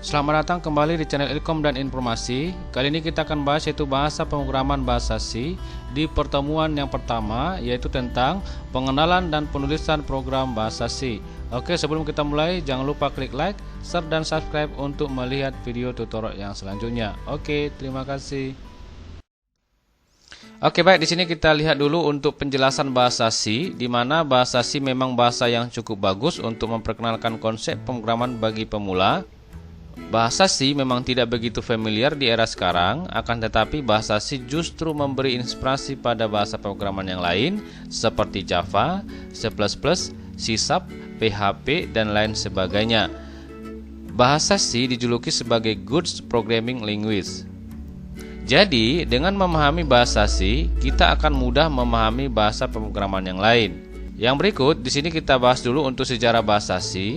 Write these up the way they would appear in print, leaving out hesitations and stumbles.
Selamat datang kembali di channel Ilkom dan Informasi. Kali ini kita akan bahas yaitu bahasa pemrograman bahasa C di pertemuan yang pertama, yaitu tentang pengenalan dan penulisan program bahasa C. Oke, sebelum kita mulai jangan lupa klik like, share dan subscribe untuk melihat video tutorial yang selanjutnya. Oke, terima kasih. Oke, baik, di sini kita lihat dulu untuk penjelasan bahasa C, di mana bahasa C memang bahasa yang cukup bagus untuk memperkenalkan konsep pemrograman bagi pemula. Bahasa C memang tidak begitu familiar di era sekarang, akan tetapi bahasa C justru memberi inspirasi pada bahasa pemrograman yang lain seperti Java, C++, C#, PHP, dan lain sebagainya. Bahasa C dijuluki sebagai Good Programming Language. Jadi, dengan memahami bahasa C, kita akan mudah memahami bahasa pemrograman yang lain. Yang berikut, di sini kita bahas dulu untuk sejarah bahasa C.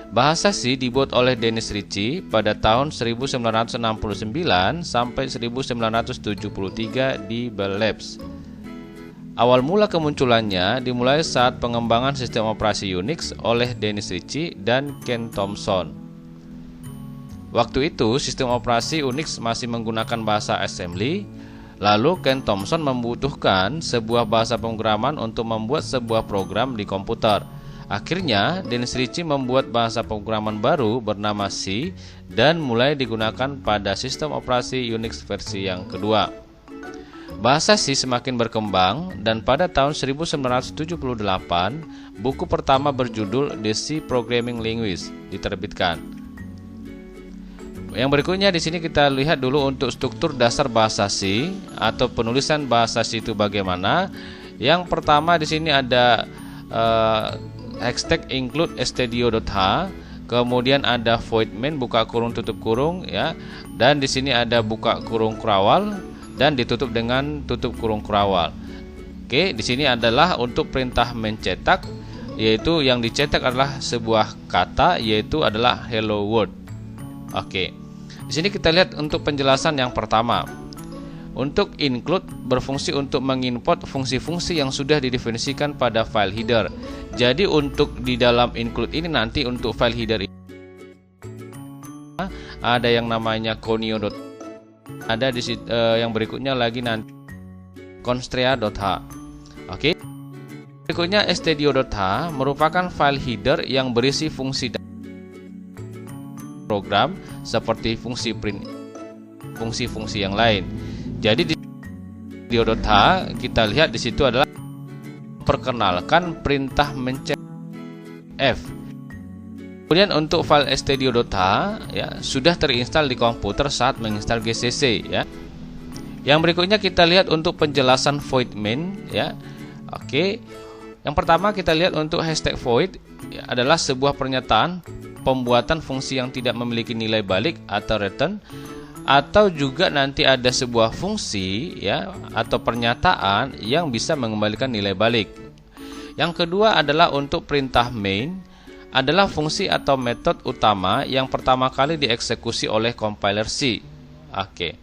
Bahasa C dibuat oleh Dennis Ritchie pada tahun 1969 sampai 1973 di Bell Labs. Awal mula kemunculannya dimulai saat pengembangan sistem operasi Unix oleh Dennis Ritchie dan Ken Thompson. Waktu itu sistem operasi Unix masih menggunakan bahasa assembly, lalu Ken Thompson membutuhkan sebuah bahasa pemrograman untuk membuat sebuah program di komputer. Akhirnya, Dennis Ritchie membuat bahasa pemrograman baru bernama C dan mulai digunakan pada sistem operasi Unix versi yang kedua. Bahasa C semakin berkembang dan pada tahun 1978, buku pertama berjudul The C Programming Language diterbitkan. Yang berikutnya di sini kita lihat dulu untuk struktur dasar bahasa C atau penulisan bahasa C itu bagaimana. Yang pertama di sini ada hashtag include stdio.h, kemudian ada void main buka kurung tutup kurung ya, dan di sini ada buka kurung kurawal dan ditutup dengan tutup kurung kurawal. Oke, di sini adalah untuk perintah mencetak, yaitu yang dicetak adalah sebuah kata, yaitu adalah hello world. Oke, di sini kita lihat untuk penjelasan yang pertama. Untuk include berfungsi untuk mengimport fungsi-fungsi yang sudah didefinisikan pada file header. Jadi untuk di dalam include ini nanti untuk file header ini ada yang namanya conio. Ada di yang berikutnya lagi nanti constrea.h. Oke. Berikutnya stdio.h merupakan file header yang berisi fungsi program seperti fungsi print, fungsi-fungsi yang lain. Jadi di stdio.h kita lihat di situ adalah perkenalkan perintah mencetak F. Kemudian untuk file stdio.h ya sudah terinstall di komputer saat menginstal GCC ya. Yang berikutnya kita lihat untuk penjelasan void main ya. Oke. Yang pertama kita lihat untuk hashtag void ya, adalah sebuah pernyataan pembuatan fungsi yang tidak memiliki nilai balik atau return, atau juga nanti ada sebuah fungsi ya atau pernyataan yang bisa mengembalikan nilai balik. Yang kedua adalah untuk perintah main, adalah fungsi atau metode utama yang pertama kali dieksekusi oleh compiler C. Oke.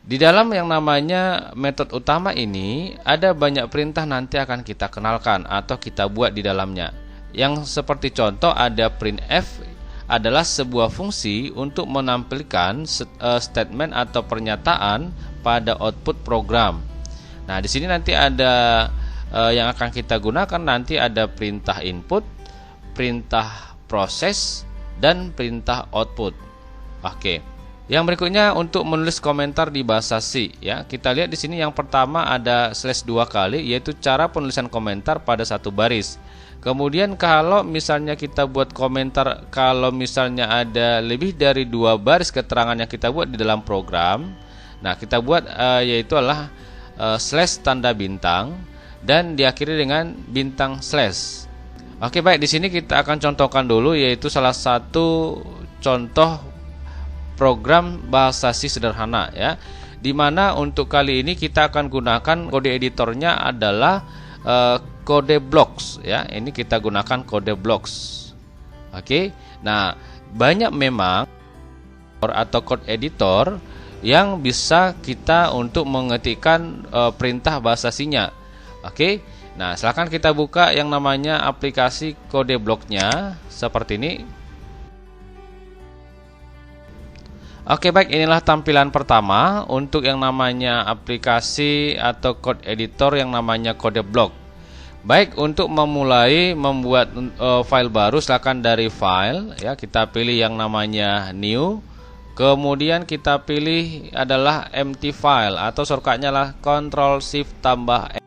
Di dalam yang namanya metode utama ini ada banyak perintah nanti akan kita kenalkan atau kita buat di dalamnya. Yang seperti contoh ada printf, adalah sebuah fungsi untuk menampilkan statement atau pernyataan pada output program. Nah, di sini nanti ada yang akan kita gunakan nanti ada perintah input, perintah proses, dan perintah output. Oke. Yang berikutnya untuk menulis komentar di bahasa C ya. Kita lihat di sini yang pertama ada /2 kali, yaitu cara penulisan komentar pada satu baris. Kemudian kalau misalnya kita buat komentar, kalau misalnya ada lebih dari 2 baris keterangan yang kita buat di dalam program, nah kita buat yaitu adalah slash tanda bintang dan diakhiri dengan bintang slash. Oke, baik, di sini kita akan contohkan dulu yaitu salah satu contoh program bahasa C sederhana ya. Dimana untuk kali ini kita akan gunakan kode editornya adalah kode blocks ya. Ini kita gunakan kode blocks. Oke. Nah, banyak memang atau code editor yang bisa kita untuk mengetikkan perintah bahasa C-nya. Oke. Nah, silakan kita buka yang namanya aplikasi kode bloknya seperti ini. Oke, baik, inilah tampilan pertama untuk yang namanya aplikasi atau code editor yang namanya kode blok. Baik, untuk memulai membuat file baru, silakan dari file ya, kita pilih yang namanya new. Kemudian kita pilih adalah empty file atau shortcutnya lah Ctrl Shift tambah M.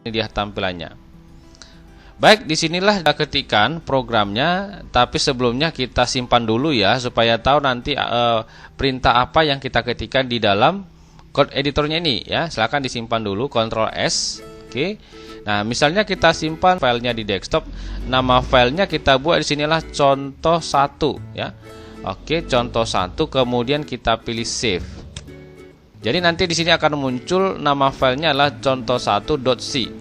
Ini dia tampilannya. Baik, disinilah kita ketikkan programnya, tapi sebelumnya kita simpan dulu ya, supaya tahu nanti perintah apa yang kita ketikkan di dalam code editornya ini ya. Silahkan disimpan dulu, Ctrl S. Oke. Nah, misalnya kita simpan filenya di desktop, nama filenya kita buat di sinilah contoh 1 ya. Oke, contoh 1, kemudian kita pilih save. Jadi nanti di sini akan muncul nama filenya adalah contoh1.c.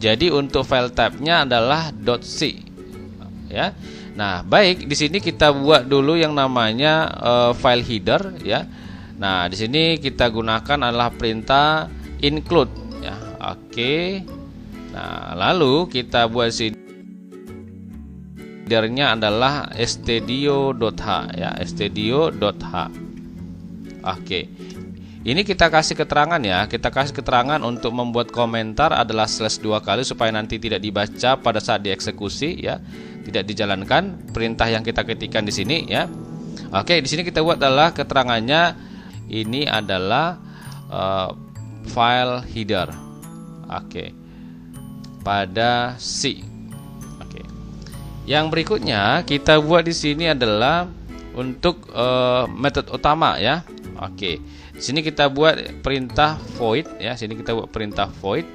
Jadi untuk file type-nya adalah .c ya. Nah, baik, di sini kita buat dulu yang namanya file header ya. Nah, di sini kita gunakan adalah perintah include ya. Oke. Nah, lalu kita buat sini headernya adalah stdio.h ya, stdio.h. Oke. Ini kita kasih keterangan ya, kita kasih keterangan untuk membuat komentar adalah /2 kali supaya nanti tidak dibaca pada saat dieksekusi ya, tidak dijalankan perintah yang kita ketikkan di sini ya. Oke, di sini kita buat adalah keterangannya ini adalah file header. Oke. Pada C. Oke. Yang berikutnya kita buat di sini adalah untuk metode utama ya. Oke. Di sini kita buat perintah void ya. Sini kita buat perintah void.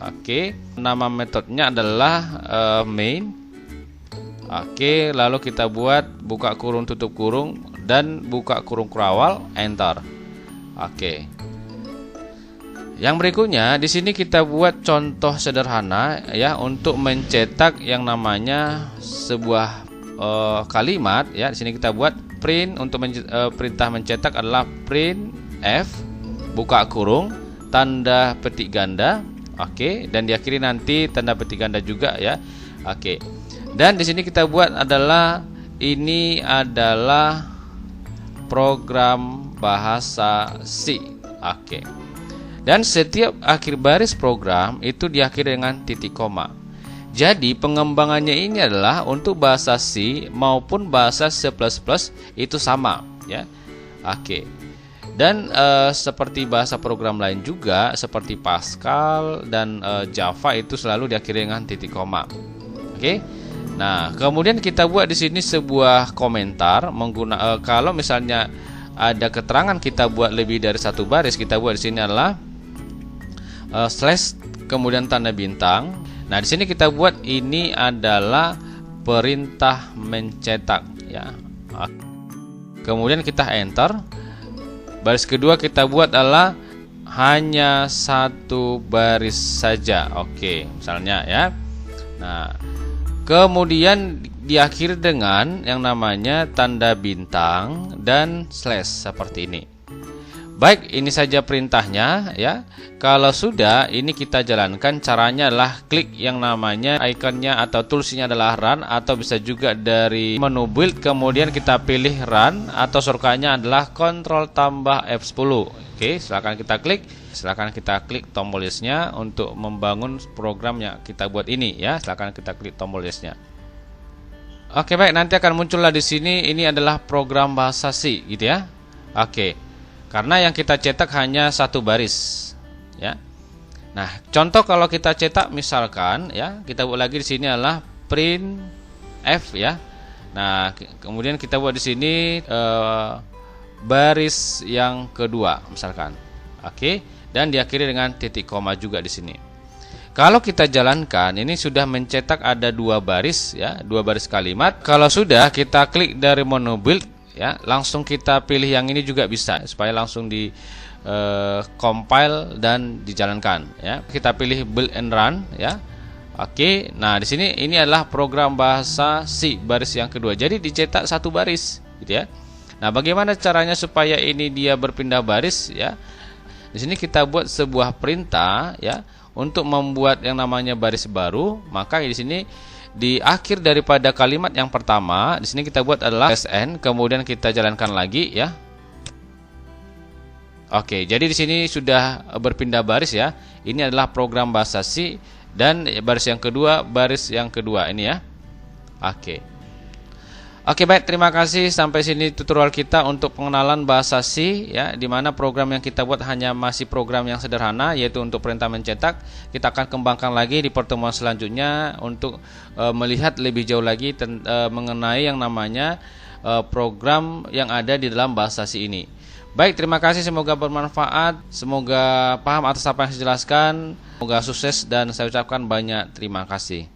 Oke. Nama metodenya adalah main. Oke. Lalu kita buat buka kurung tutup kurung dan buka kurung kurawal, enter. Oke. Yang berikutnya di sini kita buat contoh sederhana ya untuk mencetak yang namanya sebuah kalimat ya. Di sini kita buat print untuk perintah mencetak adalah print F buka kurung tanda petik ganda. Oke, dan diakhiri nanti tanda petik ganda juga ya. Oke. Dan di sini kita buat adalah ini adalah program bahasa C. Oke. Dan setiap akhir baris program itu diakhiri dengan titik koma. Jadi pengembangannya ini adalah untuk bahasa C maupun bahasa C++ itu sama ya. Oke. Dan seperti bahasa program lain juga seperti Pascal dan Java itu selalu diakhiri dengan titik koma. Oke. Nah, kemudian kita buat di sini sebuah komentar menggunakan kalau misalnya ada keterangan kita buat lebih dari satu baris, kita buat di sini adalah slash kemudian tanda bintang. Nah, di sini kita buat ini adalah perintah mencetak ya. Kemudian kita enter. Baris kedua kita buat adalah hanya satu baris saja. Oke, misalnya ya. Nah, kemudian diakhiri dengan yang namanya tanda bintang dan slash seperti ini. Baik, ini saja perintahnya ya. Kalau sudah, ini kita jalankan. Caranya adalah klik yang namanya ikonnya atau toolsnya adalah run, atau bisa juga dari menu build kemudian kita pilih run, atau shortcutnya adalah Ctrl tambah F10. Oke, silakan kita klik. Silakan kita klik tombol yes-nya untuk membangun program yang kita buat ini ya. Silakan kita klik tombol yes-nya. Oke, baik, nanti akan muncullah di sini ini adalah program bahasa C gitu ya. Oke. Karena yang kita cetak hanya satu baris ya. Nah, contoh kalau kita cetak misalkan ya, kita buat lagi di sini adalah print F ya. Nah, kemudian kita buat di sini baris yang kedua misalkan. Oke, dan diakhiri dengan titik koma juga di sini. Kalau kita jalankan, ini sudah mencetak ada dua baris ya, dua baris kalimat. Kalau sudah, kita klik dari menu build ya, langsung kita pilih yang ini juga bisa supaya langsung di compile dan dijalankan ya. Kita pilih build and run ya. Oke, nah di sini ini adalah program bahasa C baris yang kedua. Jadi dicetak satu baris gitu ya. Nah, bagaimana caranya supaya ini dia berpindah baris ya? Di sini kita buat sebuah perintah ya untuk membuat yang namanya baris baru. Maka di sini di akhir daripada kalimat yang pertama, di sini kita buat adalah SN, kemudian kita jalankan lagi ya. Oke, jadi di sini sudah berpindah baris ya. Ini adalah program bahasa C dan baris yang kedua ini ya. Oke, baik, terima kasih. Sampai sini tutorial kita untuk pengenalan bahasa C ya, di mana program yang kita buat hanya masih program yang sederhana, yaitu untuk perintah mencetak. Kita akan kembangkan lagi di pertemuan selanjutnya untuk melihat lebih jauh lagi mengenai yang namanya program yang ada di dalam bahasa C ini. Baik, terima kasih, semoga bermanfaat, semoga paham atas apa yang saya jelaskan, semoga sukses dan saya ucapkan banyak terima kasih.